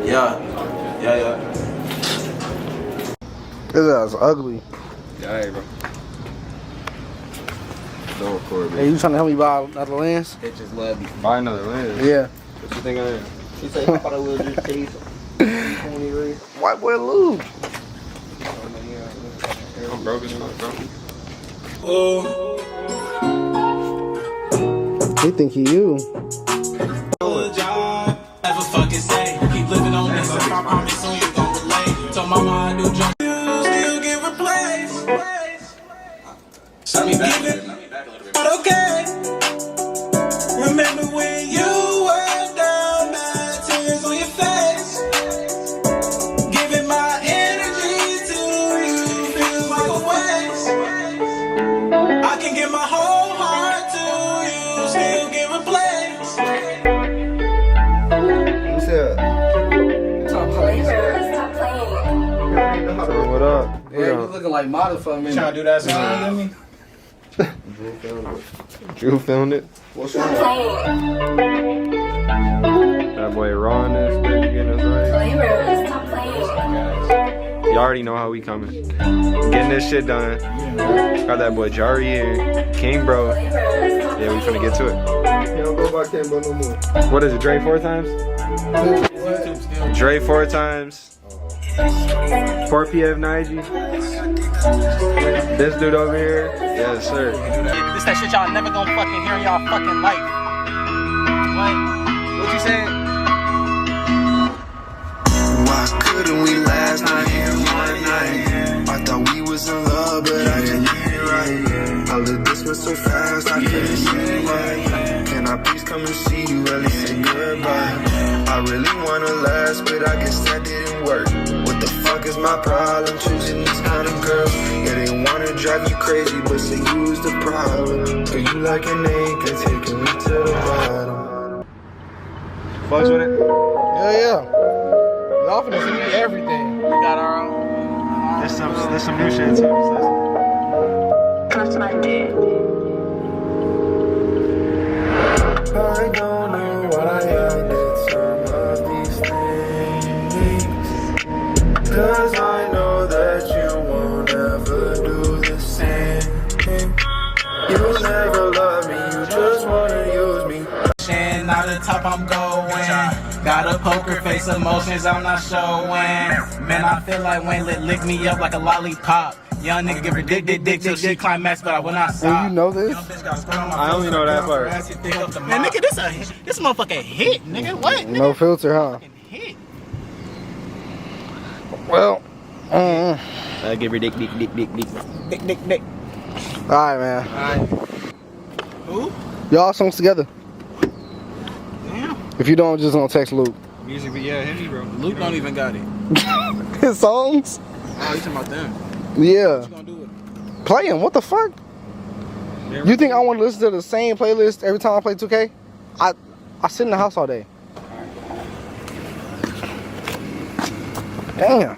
Yeah. This ass ugly. Yeah, hey, bro. Don't record me. Hey, you trying to help me buy another lens? Bitches love you. Buy another lens. Yeah. What you think I am? She said, I thought I would just chase 20 rings. White boy Lou. I'm broke as fuck, bro. He think he you. Never fucking say, keep living on this. If I promise soon you gon' relate. Told my mind do jump. Still get replaced. Send me back a little bit. But okay. Remember when you were down, bad tears on your face. Giving my energy to you feels like a waste. I can give my whole heart to you, still get replaced. What's that? What up? Yeah, you looking like model for a minute. Trying to do that song with me? Drew filmed it. What's wrong? That boy Ron is baby getting us right. You already know how we coming. Getting this shit done. Got that boy Jari here. King Bro. Yeah, we finna get to it. You don't go by King Bro no more. What is it, Dre 4 times? Dre 4 times. 4PF Nige. This dude over here. Yes, sir. This that shit y'all never gonna fucking hear in y'all fucking life. What you saying? Why couldn't we last night here one night? I thought we was in love, but I didn't get it right. All of this was so fast, I couldn't see it right. Can I please come and see you, at least say goodbye? I really wanna last, but I guess that didn't work. What the fuck is my problem choosing these kind of girls? Yeah, they wanna drive you crazy, but say you was the problem. Girl, you like an anchor, taking me to the bottom. Fucks with it? Yeah. Y'all finna see everything. We got our own. There's some new shit too. I don't know why I did some of these things, 'cause I know that you won't ever do the same. You'll never love me, you just wanna use me. Now the top I'm going. Got a poker face, emotions I'm not showing. Man, I feel like Wayne lick me up like a lollipop. Young nigga give her dick till she climax, but I will not stop. And you know this? I only know that part. Man, nigga, this motherfucker hit, nigga. What? No filter, huh? Fucking hit. Well, I give her dick. Dick. alright, man. Alright. Who? Y'all songs together. Damn. If you don't, just gonna text Luke. Music, but yeah, hit me, bro. Luke don't even got it. His songs? Oh, you talking about them? Yeah. What you gonna do with it? Playing, what the fuck? You think I want to listen to the same playlist every time I play 2K? I sit in the house all day. Damn.